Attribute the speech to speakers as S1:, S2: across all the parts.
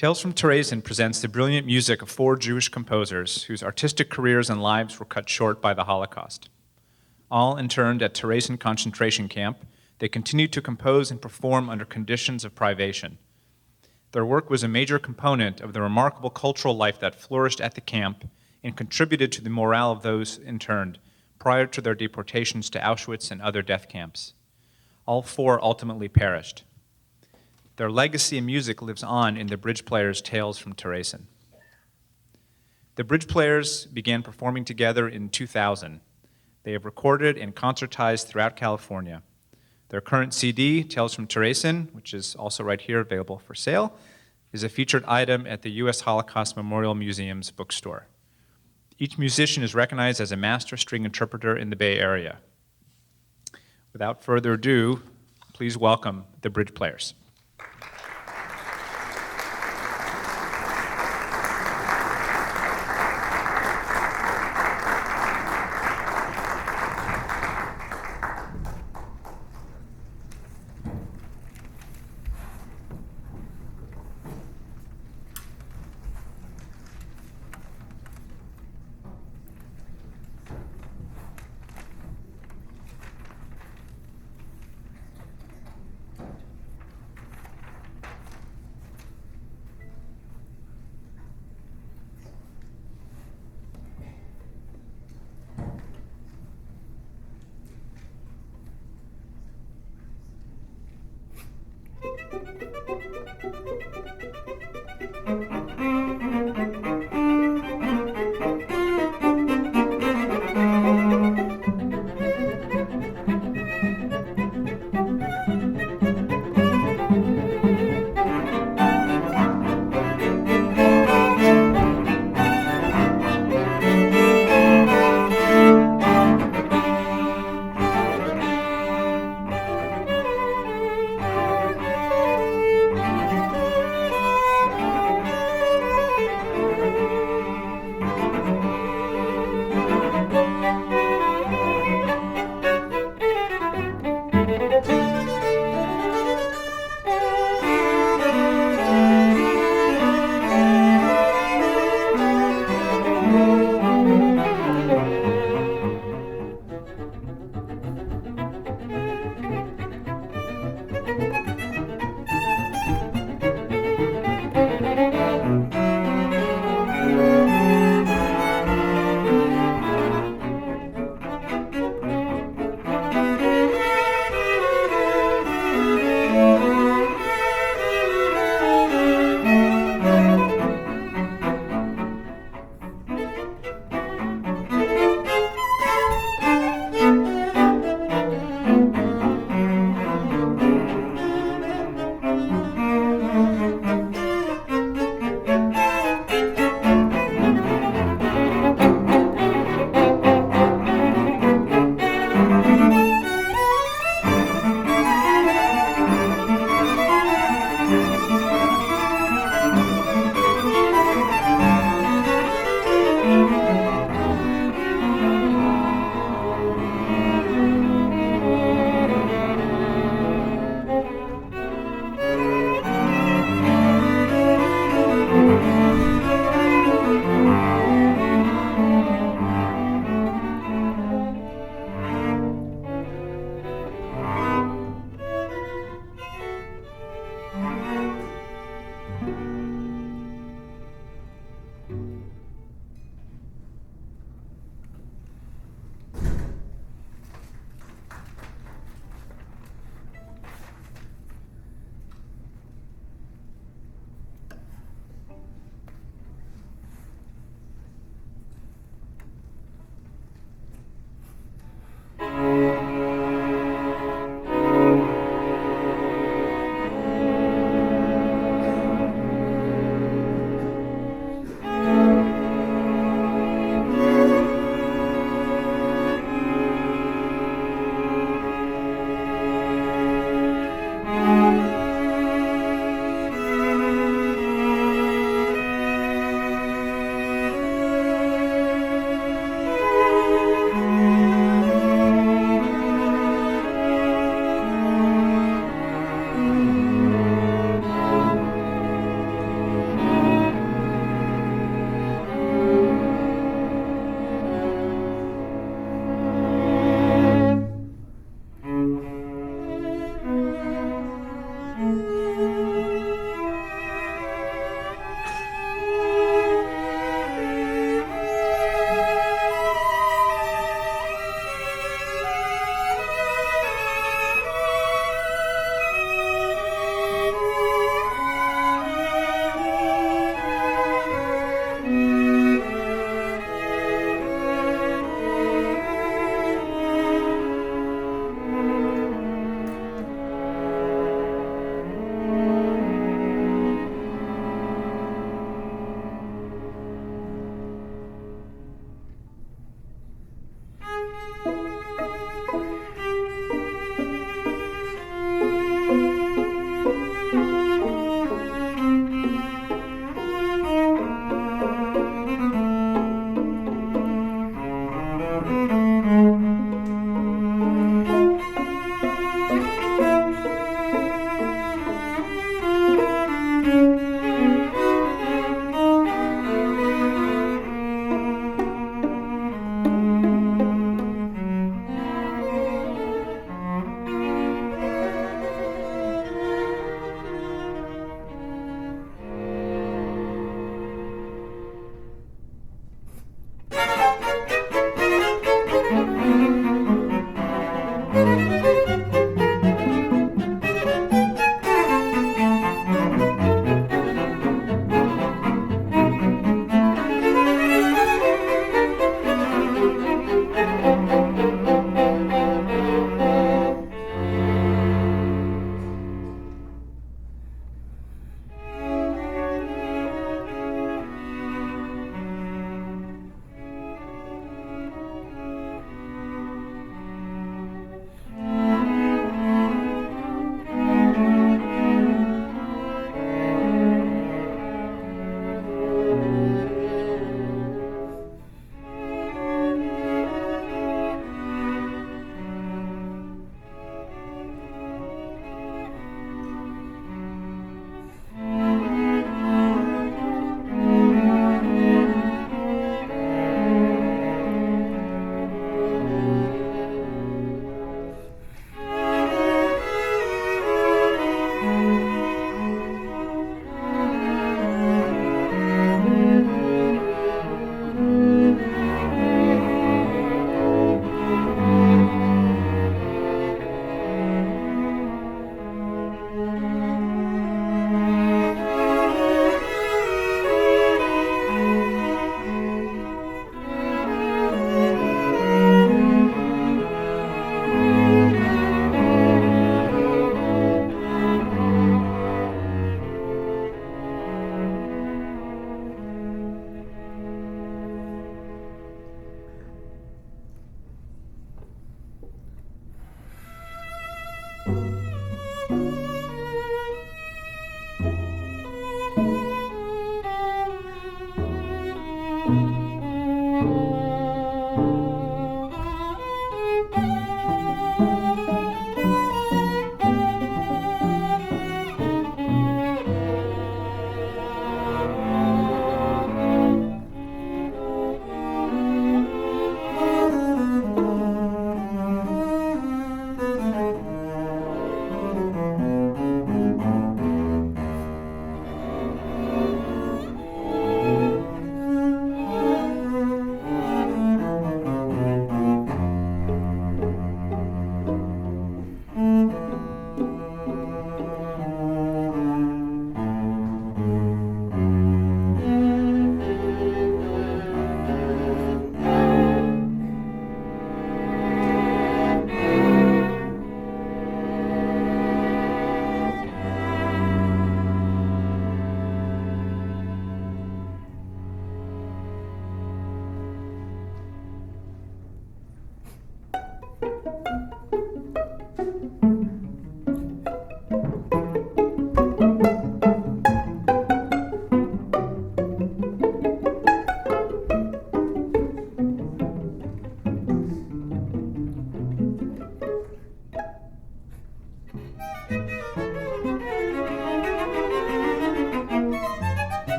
S1: Tales from Terezin presents the brilliant music of 4 Jewish composers whose artistic careers and lives were cut short by the Holocaust. All interned at Terezin concentration camp, they continued to compose and perform under conditions of privation. Their work was a major component of the remarkable cultural life that flourished at the camp and contributed to the morale of those interned prior to their deportations to Auschwitz and other death camps. All 4 ultimately perished. Their legacy in music lives on in the Bridge Players' Tales from Terezin. The Bridge Players began performing together in 2000. They have recorded and concertized throughout California. Their current CD, Tales from Terezin, which is also right here available for sale, is a featured item at the U.S. Holocaust Memorial Museum's bookstore. Each musician is recognized as a master string interpreter in the Bay Area. Without further ado, please welcome the Bridge Players.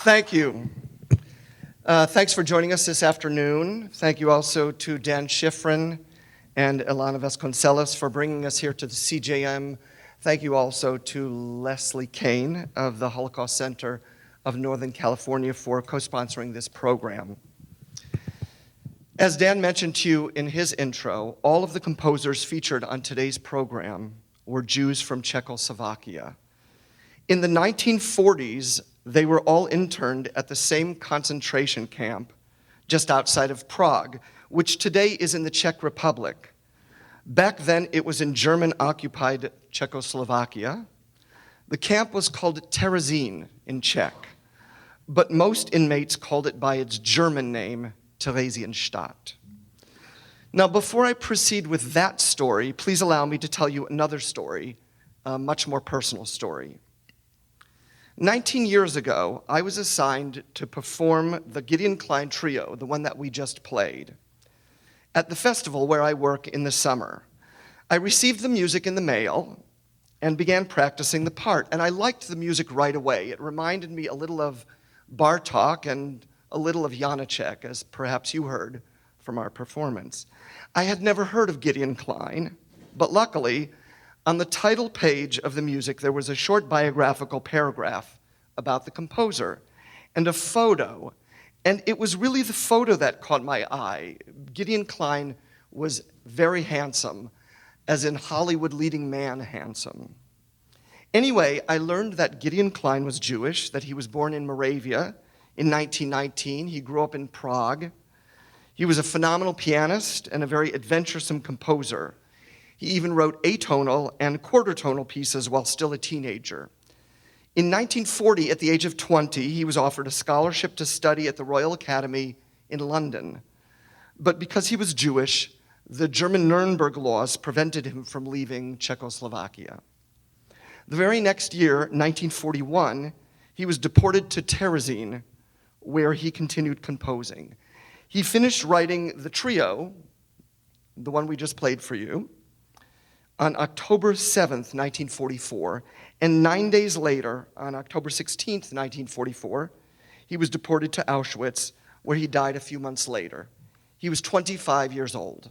S2: Thank you. Thanks for joining us this afternoon. Thank you also to Dan Schifrin and Ilana Vasconcelos for bringing us here to the CJM. Thank you also to Leslie Kane of the Holocaust Center of Northern California for co-sponsoring this program. As Dan mentioned to you in his intro, all of the composers featured on today's program were Jews from Czechoslovakia. In the 1940s, they were all interned at the same concentration camp just outside of Prague, which today is in the Czech Republic. Back then, it was in German-occupied Czechoslovakia. The camp was called Terezín in Czech, but most inmates called it by its German name, Theresienstadt. Now, before I proceed with that story, please allow me to tell you another story, a much more personal story. 19 years ago, I was assigned to perform the Gideon Klein trio, the one that we just played, at the festival where I work in the summer. I received the music in the mail and began practicing the part, and I liked the music right away. It reminded me a little of Bartók and a little of Janáček, as perhaps you heard from our performance. I had never heard of Gideon Klein, but luckily, on the title page of the music, there was a short biographical paragraph about the composer and a photo, and it was really the photo that caught my eye. Gideon Klein was very handsome, as in Hollywood leading man handsome. Anyway, I learned that Gideon Klein was Jewish, that he was born in Moravia in 1919. He grew up in Prague. He was a phenomenal pianist and a very adventuresome composer. He even wrote atonal and quarter-tonal pieces while still a teenager. In 1940, at the age of 20, he was offered a scholarship to study at the Royal Academy in London. But because he was Jewish, the German Nuremberg laws prevented him from leaving Czechoslovakia. The very next year, 1941, he was deported to Terezín, where he continued composing. He finished writing the trio, the one we just played for you, on October 7th, 1944, and 9 days later, on October 16th, 1944, he was deported to Auschwitz, where he died a few months later. He was 25 years old.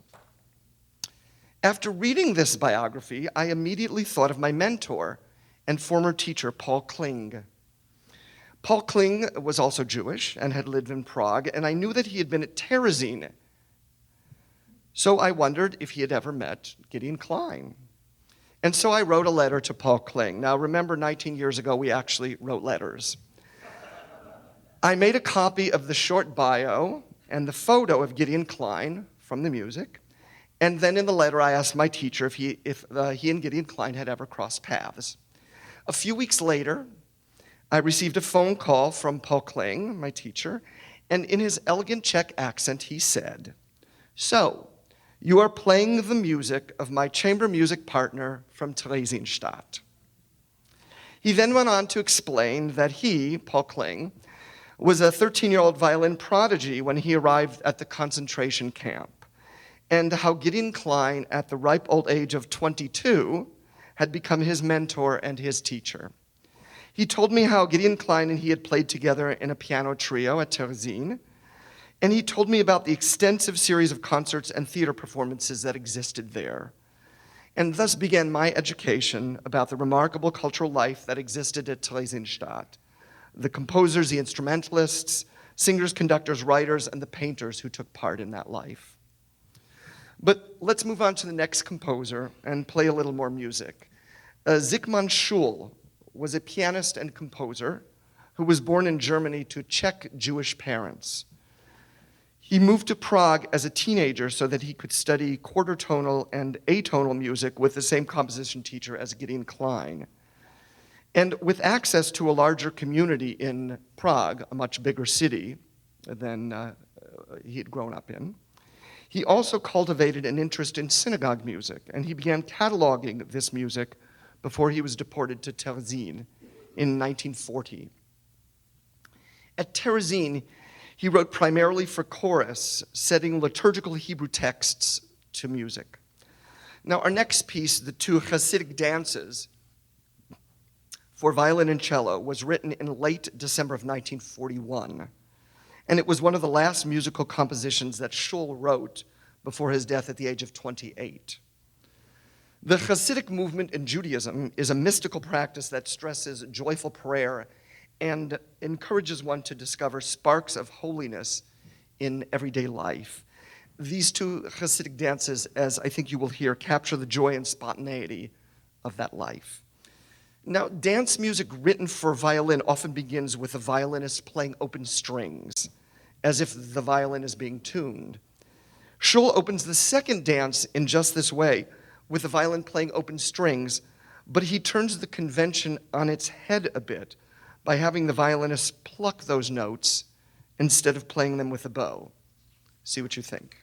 S2: After reading this biography, I immediately thought of my mentor and former teacher, Paul Kling. Paul Kling was also Jewish and had lived in Prague, and I knew that he had been at Terezín. So I wondered if he had ever met Gideon Klein. And so I wrote a letter to Paul Kling. Now remember, 19 years ago, we actually wrote letters. I made a copy of the short bio and the photo of Gideon Klein from the music. And then in the letter, I asked my teacher if he and Gideon Klein had ever crossed paths. A few weeks later, I received a phone call from Paul Kling, my teacher, and in his elegant Czech accent, he said, "So, you are playing the music of my chamber music partner from Theresienstadt." He then went on to explain that he, Paul Kling, was a 13-year-old violin prodigy when he arrived at the concentration camp, and how Gideon Klein, at the ripe old age of 22, had become his mentor and his teacher. He told me how Gideon Klein and he had played together in a piano trio at Terezín, and he told me about the extensive series of concerts and theater performances that existed there. And thus began my education about the remarkable cultural life that existed at Theresienstadt, the composers, the instrumentalists, singers, conductors, writers, and the painters who took part in that life. But let's move on to the next composer and play a little more music. Zikmund Schul was a pianist and composer who was born in Germany to Czech Jewish parents. He moved to Prague as a teenager so that he could study quarter-tonal and atonal music with the same composition teacher as Gideon Klein. And with access to a larger community in Prague, a much bigger city than he had grown up in, he also cultivated an interest in synagogue music, and he began cataloging this music before he was deported to Terezín in 1940. At Terezín, he wrote primarily for chorus, setting liturgical Hebrew texts to music. Now, our next piece, the two Hasidic dances for violin and cello was written in late December of 1941, and it was one of the last musical compositions that Schul wrote before his death at the age of 28. The Hasidic movement in Judaism is a mystical practice that stresses joyful prayer and encourages one to discover sparks of holiness in everyday life. These two Hasidic dances, as I think you will hear, capture the joy and spontaneity of that life. Now, dance music written for violin often begins with a violinist playing open strings, as if the violin is being tuned. Schul opens the second dance in just this way, with the violin playing open strings, but he turns the convention on its head a bit by having the violinist pluck those notes instead of playing them with a bow. See what you think.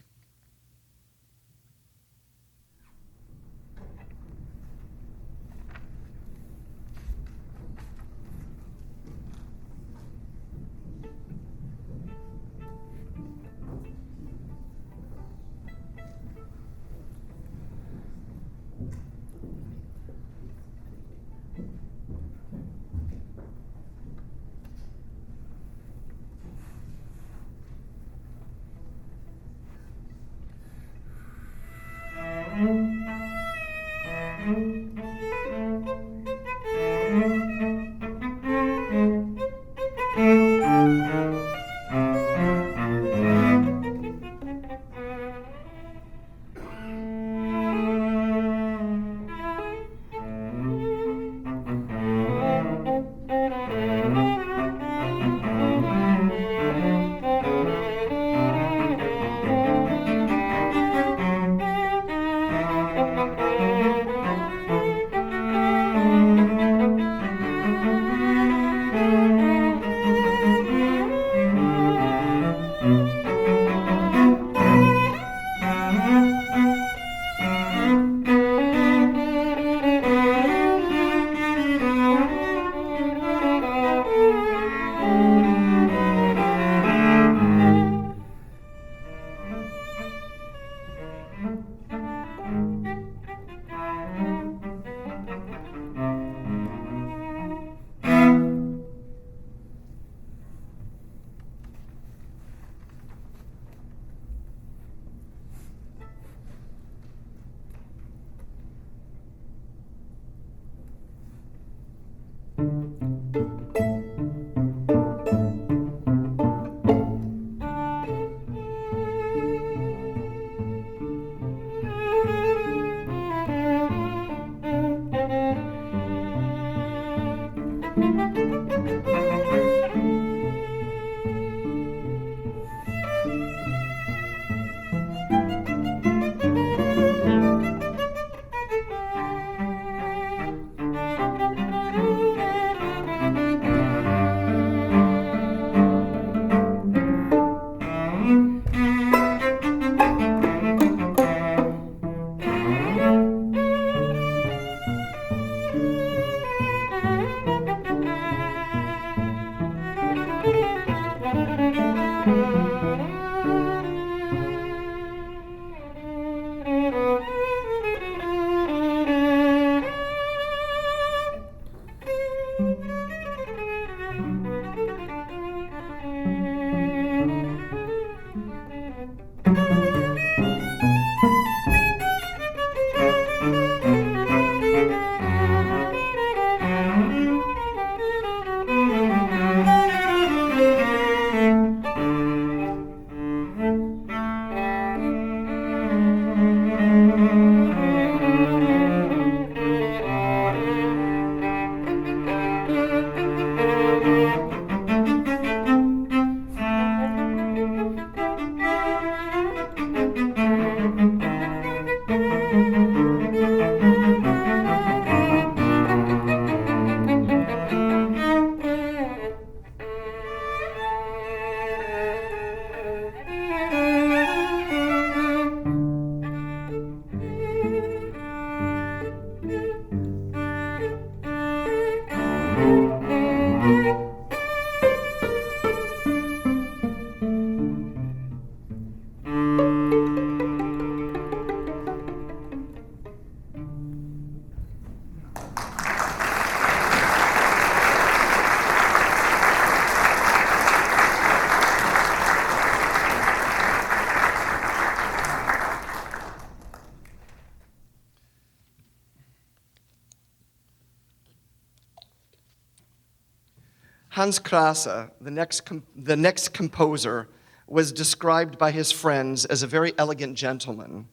S2: Hans Krása, the next composer, was described by his friends as a very elegant gentleman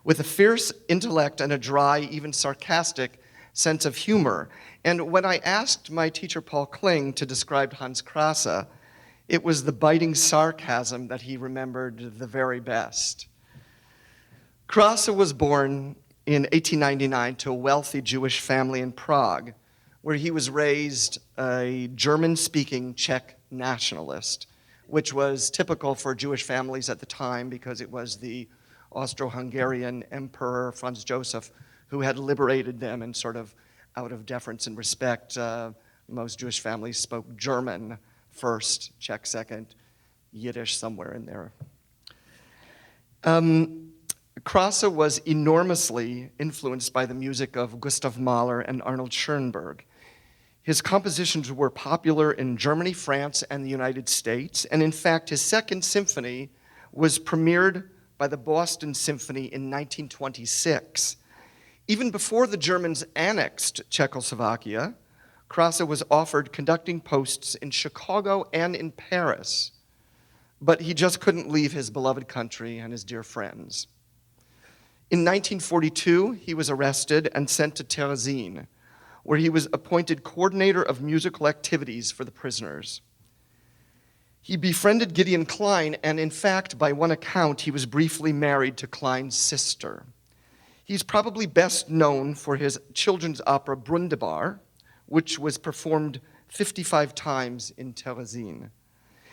S2: with a fierce intellect and a dry, even sarcastic sense of humor. And when I asked my teacher Paul Kling to describe Hans Krása, it was the biting sarcasm that he remembered the very best. Krása was born in 1899 to a wealthy Jewish family in Prague, where he was raised a German-speaking Czech nationalist, which was typical for Jewish families at the time because it was the Austro-Hungarian Emperor Franz Joseph who had liberated them, and sort of out of deference and respect, most Jewish families spoke German first, Czech second, Yiddish somewhere in there. Krása was enormously influenced by the music of Gustav Mahler and Arnold Schoenberg. His compositions were popular in Germany, France, and the United States, and in fact, his second symphony was premiered by the Boston Symphony in 1926. Even before the Germans annexed Czechoslovakia, Krása was offered conducting posts in Chicago and in Paris, but he just couldn't leave his beloved country and his dear friends. In 1942, he was arrested and sent to Terezín, where he was appointed coordinator of musical activities for the prisoners. He befriended Gideon Klein, and in fact, by one account, he was briefly married to Klein's sister. He's probably best known for his children's opera Brundibar, which was performed 55 times in Terezín.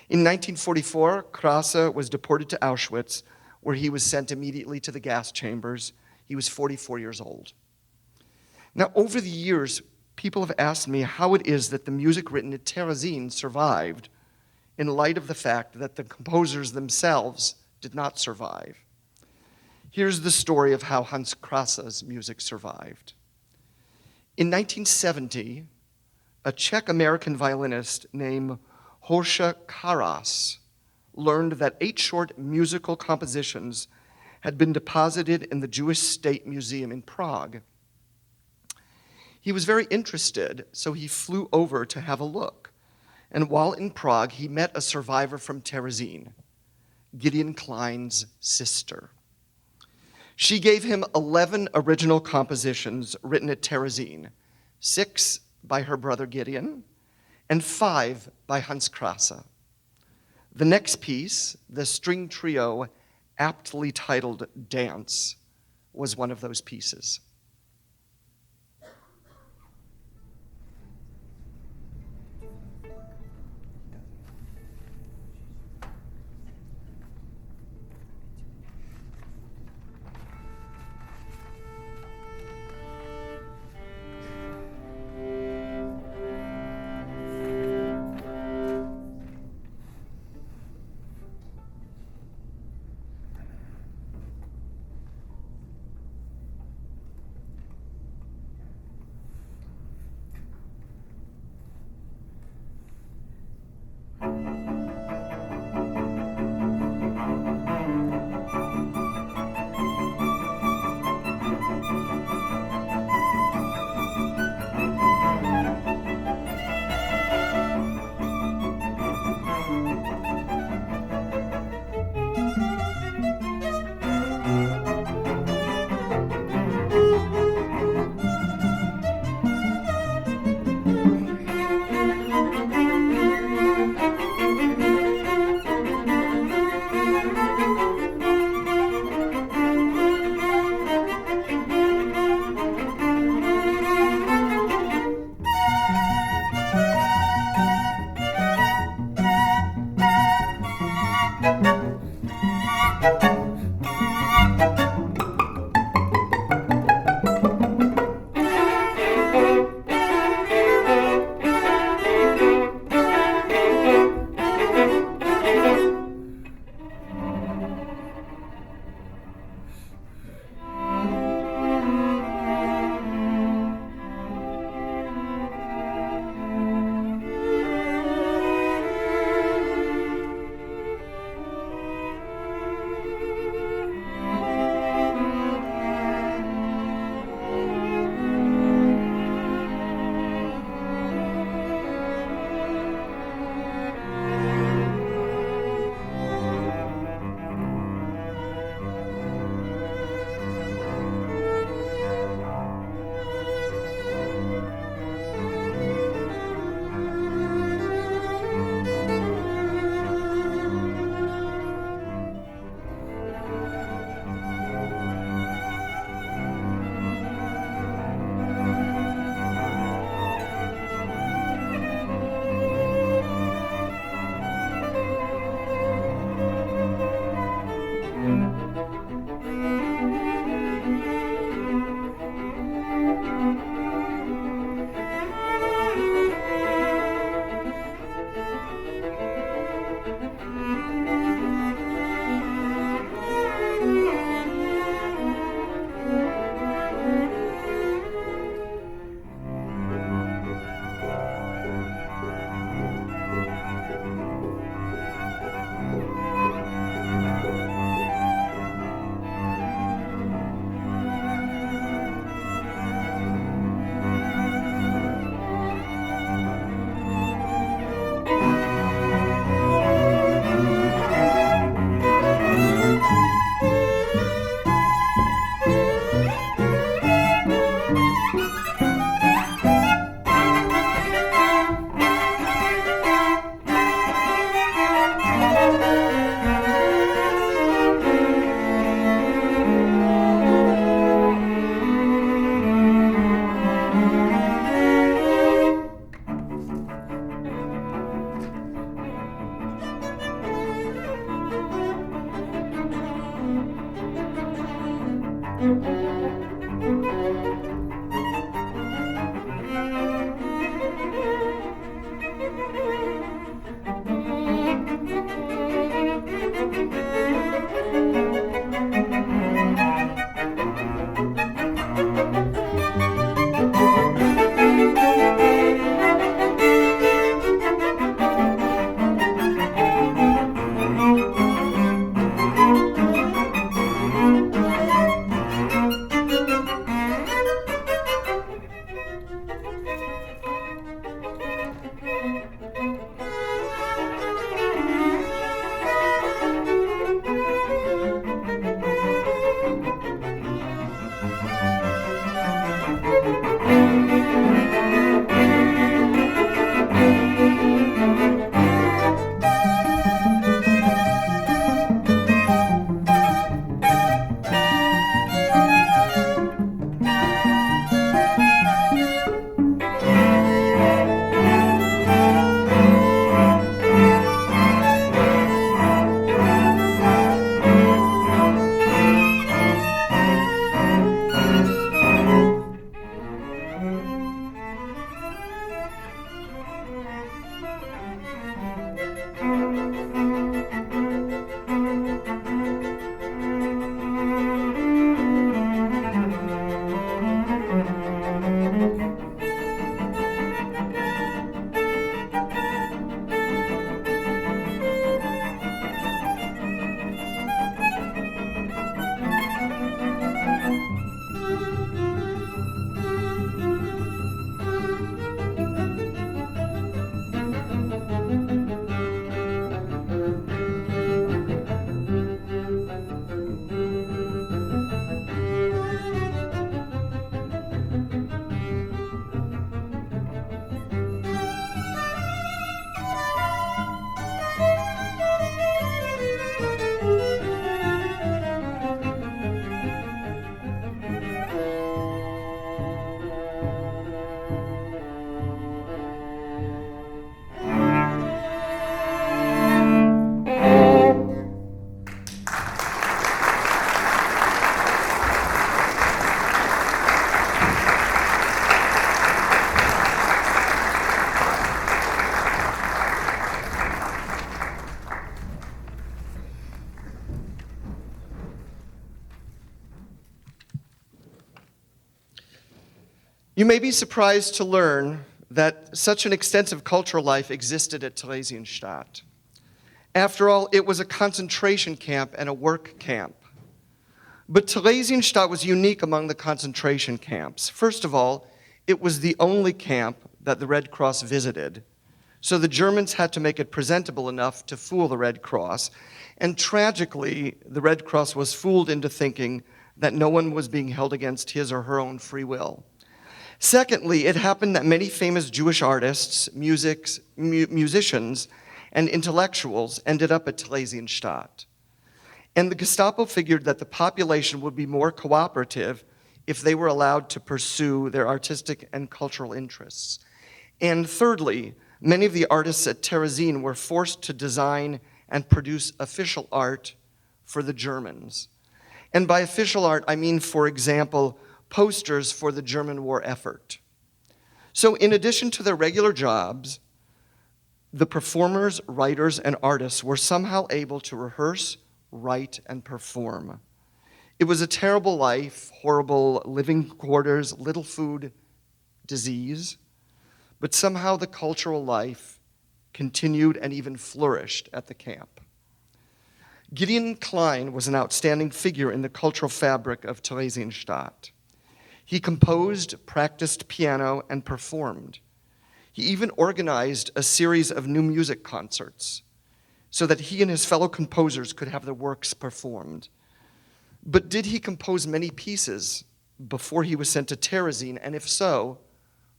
S2: In 1944, Krása was deported to Auschwitz, where he was sent immediately to the gas chambers. He was 44 years old. Now, over the years, people have asked me how it is that the music written at Terezín survived in light of the fact that the composers themselves did not survive. Here's the story of how Hans Krása's music survived. In 1970, a Czech-American violinist named Horsha Karas learned that 8 short musical compositions had been deposited in the Jewish State Museum in Prague. He was very interested, so he flew over to have a look. And while in Prague, he met a survivor from Terezín, Gideon Klein's sister. She gave him 11 original compositions written at Terezín, 6 by her brother Gideon, and 5 by Hans Krása. The next piece, the string trio aptly titled Dance, was one of those pieces. You may be surprised to learn that such an extensive cultural life existed at Theresienstadt. After all, it was a concentration camp and a work camp. But Theresienstadt was unique among the concentration camps. First of all, it was the only camp that the Red Cross visited. So the Germans had to make it presentable enough to fool the Red Cross. And tragically, the Red Cross was fooled into thinking that no one was being held against his or her own free will. Secondly, it happened that many famous Jewish artists, musicians, and intellectuals ended up at Theresienstadt. And the Gestapo figured that the population would be more cooperative if they were allowed to pursue their artistic and cultural interests. And thirdly, many of the artists at Terezín were forced to design and produce official art for the Germans. And by official art, I mean, for example, posters for the German war effort. So in addition to their regular jobs, the performers, writers, and artists were somehow able to rehearse, write, and perform. It was a terrible life, horrible living quarters, little food, disease, but somehow the cultural life continued and even flourished at the camp. Gideon Klein was an outstanding figure in the cultural fabric of Theresienstadt. He composed, practiced piano, and performed. He even organized a series of new music concerts so that he and his fellow composers could have their works performed. But did he compose many pieces before he was sent to Terezín, and if so,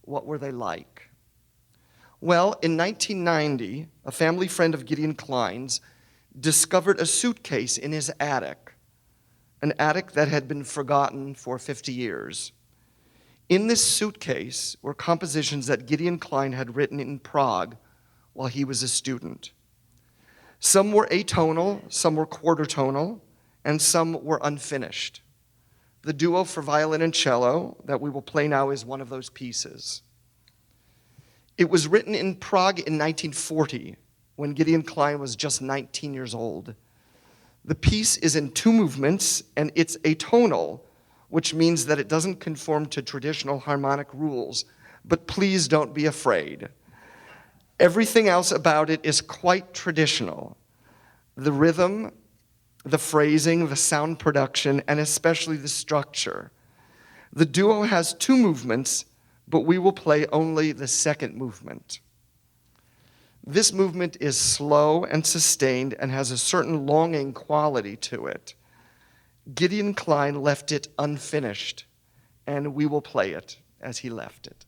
S2: what were they like? Well, in 1990, a family friend of Gideon Klein's discovered a suitcase in his attic, an attic that had been forgotten for 50 years. In this suitcase were compositions that Gideon Klein had written in Prague while he was a student. Some were atonal, some were quarter tonal, and some were unfinished. The duo for violin and cello that we will play now is one of those pieces. It was written in Prague in 1940, when Gideon Klein was just 19 years old. The piece is in 2 movements, and it's atonal, which means that it doesn't conform to traditional harmonic rules, but please don't be afraid. Everything else about it is quite traditional. The rhythm, the phrasing, the sound production, and especially the structure. The duo has 2 movements, but we will play only the second movement. This movement is slow and sustained and has a certain longing quality to it. Gideon Klein left it unfinished, and we will play it as he left it.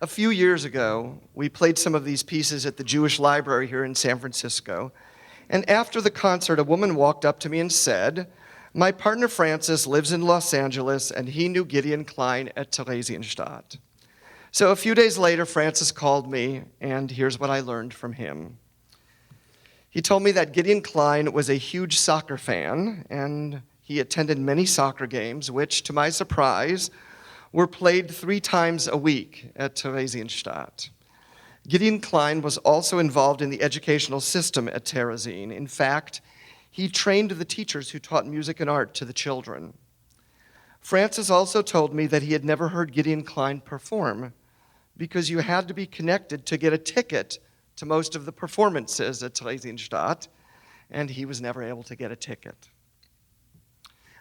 S2: A few years ago, we played some of these pieces at the Jewish Library here in San Francisco. And after the concert, a woman walked up to me and said, "My partner Francis lives in Los Angeles, and he knew Gideon Klein at Terezín." So a few days later, Francis called me, and here's what I learned from him. He told me that Gideon Klein was a huge soccer fan, and he attended many soccer games, which, to my surprise, were played 3 times a week at Theresienstadt. Gideon Klein was also involved in the educational system at Terezín. In fact, he trained the teachers who taught music and art to the children. Francis also told me that he had never heard Gideon Klein perform because you had to be connected to get a ticket to most of the performances at Theresienstadt, and he was never able to get a ticket.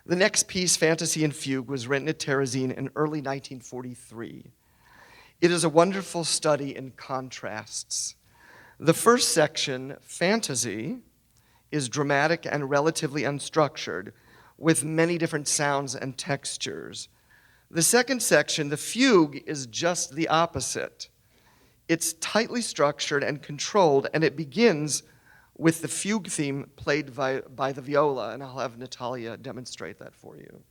S2: The next piece, Fantasy and Fugue, was written at Terezín in early 1943. It is a wonderful study in contrasts. The first section, Fantasy, is dramatic and relatively unstructured, with many different sounds and textures. The second section, the Fugue, is just the opposite. It's tightly structured and controlled, and it begins with the fugue theme played by the viola, and I'll have Natalia demonstrate that for you.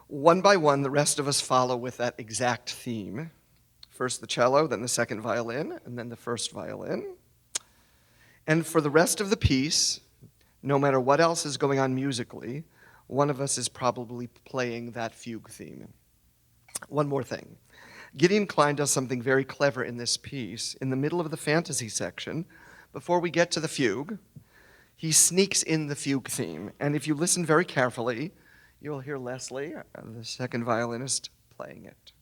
S2: One by one, the rest of us follow with that exact theme. First the cello, then the second violin, and then the first violin. And for the rest of the piece, no matter what else is going on musically, one of us is probably playing that fugue theme. One more thing. Gideon Klein does something very clever in this piece. In the middle of the fantasy section, before we get to the fugue, he sneaks in the fugue theme. And if you listen very carefully, you'll hear Leslie, the second violinist, playing it.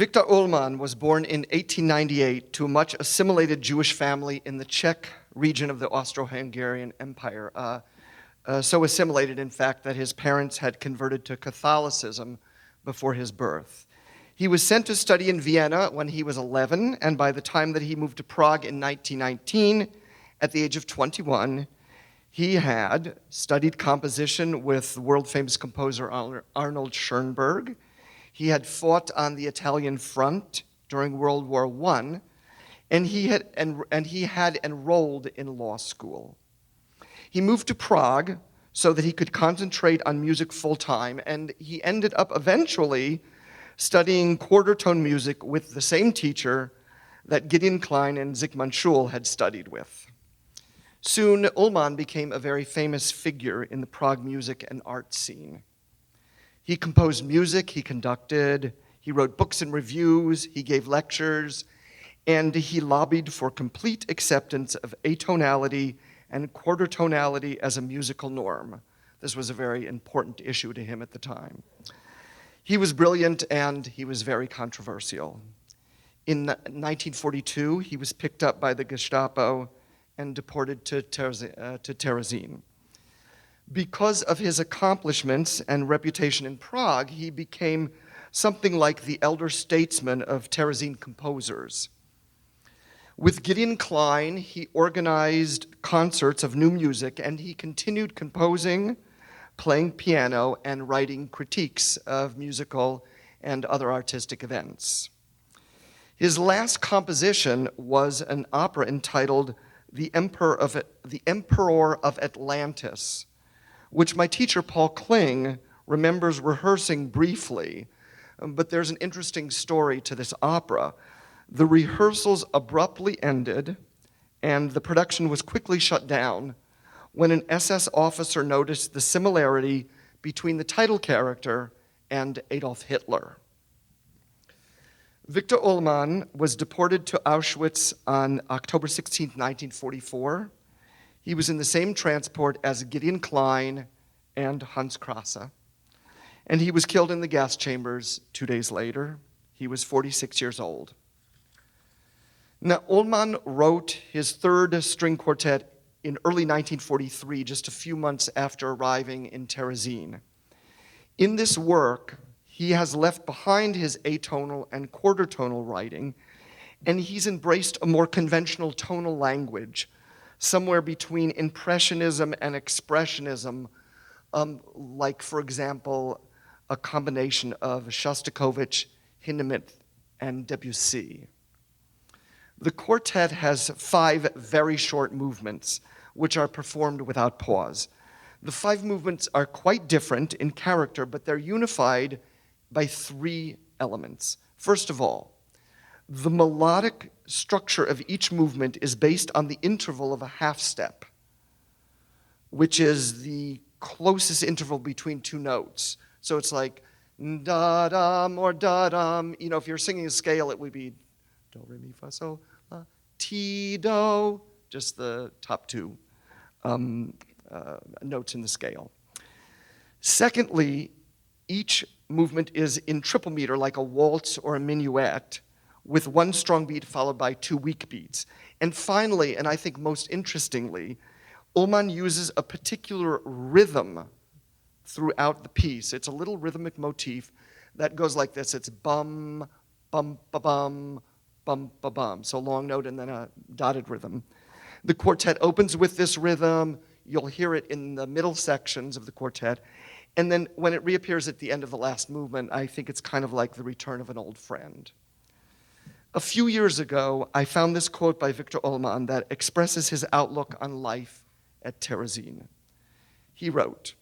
S2: Victor Ullmann was born in 1898 to a much assimilated Jewish family in the Czech region of the Austro-Hungarian Empire. So assimilated, in fact, that his parents had converted to Catholicism before his birth. He was sent to study in Vienna when he was 11, and by the time that he moved to Prague in 1919, at the age of 21, he had studied composition with world-famous composer Arnold Schoenberg. He had fought on the Italian front during World War I, and he had enrolled in law school. He moved to Prague so that he could concentrate on music full-time, and he ended up eventually studying quarter-tone music with the same teacher that Gideon Klein and Zikmund Schul had studied with. Soon, Ullmann became a very famous figure in the Prague music and art scene. He composed music, he conducted, he wrote books and reviews, he gave lectures, and he lobbied for complete acceptance of atonality and quarter tonality as a musical norm. This was a very important issue to him at the time. He was brilliant and he was very controversial. In 1942, he was picked up by the Gestapo and deported to Terezín. Because of his accomplishments and reputation in Prague, he became something like the elder statesman of Terezín composers. With Gideon Klein, he organized concerts of new music, and he continued composing, playing piano, and writing critiques of musical and other artistic events. His last composition was an opera entitled The Emperor of Atlantis, which my teacher, Paul Kling, remembers rehearsing briefly. But there's an interesting story to this opera. The rehearsals abruptly ended, and the production was quickly shut down when an SS officer noticed the similarity between the title character and Adolf Hitler. Victor Ullmann was deported to Auschwitz on October 16, 1944. He was in the same transport as Gideon Klein and Hans Krása, and he was killed in the gas chambers 2 days later. He was 46 years old. Now, Ullmann wrote his third string quartet in early 1943, just a few months after arriving in Terezín. In this work, he has left behind his atonal and quarter-tonal writing, and he's embraced a more conventional tonal language, somewhere between Impressionism and Expressionism, like, for example, a combination of Shostakovich, Hindemith, and Debussy. The quartet has 5 very short movements, which are performed without pause. The 5 movements are quite different in character, but they're unified by 3 elements. First of all, the melodic structure of each movement is based on the interval of a half step, which is the closest interval between 2 notes. So it's like da-dum or da-dum. You know, if you're singing a scale, it would be do, re, mi, fa, sol, la, ti, do, just the top 2 notes in the scale. Secondly, each movement is in triple meter, like a waltz or a minuet, with 1 strong beat followed by 2 weak beats. And finally, and I think most interestingly, Ullmann uses a particular rhythm throughout the piece. It's a little rhythmic motif that goes like this. It's bum, bum, ba-bum, bum, ba-bum. So long note and then a dotted rhythm. The quartet opens with this rhythm. You'll hear it in the middle sections of the quartet. And then when it reappears at the end of the last movement, I think it's kind of like the return of an old friend. A few years ago, I found this quote by Victor Ullmann that expresses his outlook on life at Terezín. He wrote,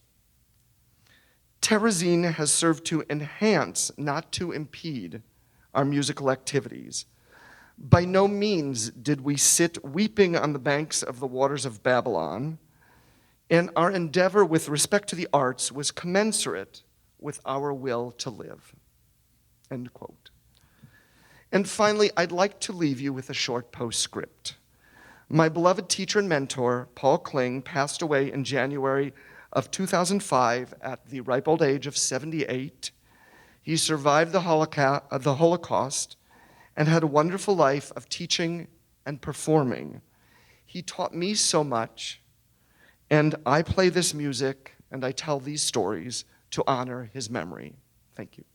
S2: "Terezín has served to enhance, not to impede, our musical activities. By no means did we sit weeping on the banks of the waters of Babylon, and our endeavor with respect to the arts was commensurate with our will to live." End quote. And finally, I'd like to leave you with a short postscript. My beloved teacher and mentor, Paul Kling, passed away in January of 2005 at the ripe old age of 78. He survived the Holocaust and had a wonderful life of teaching and performing. He taught me so much, and I play this music and I tell these stories to honor his memory. Thank you.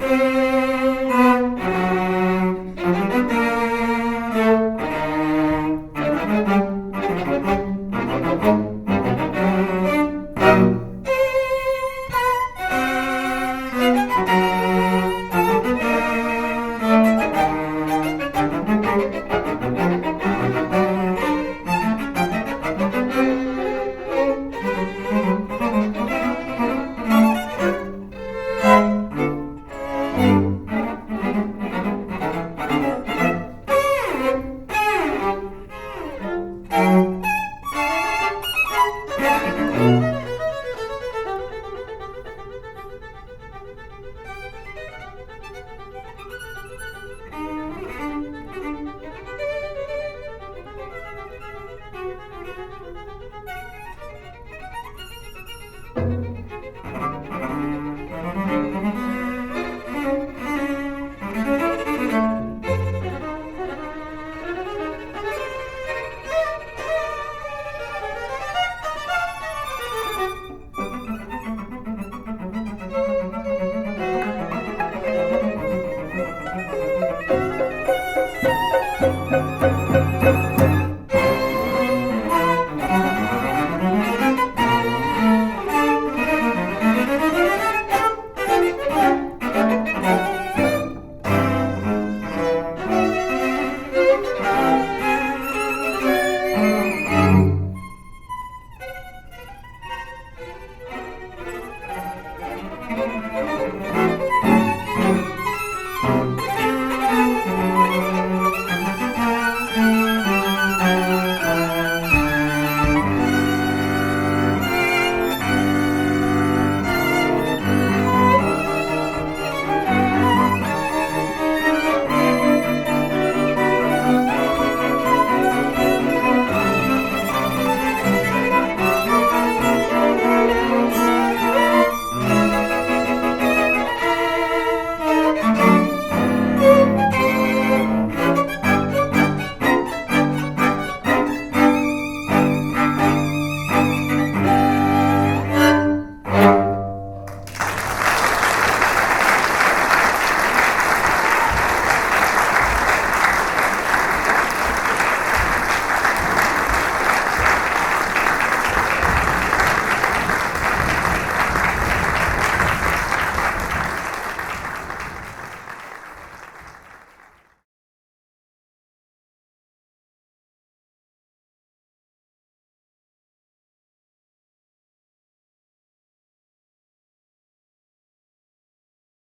S2: you.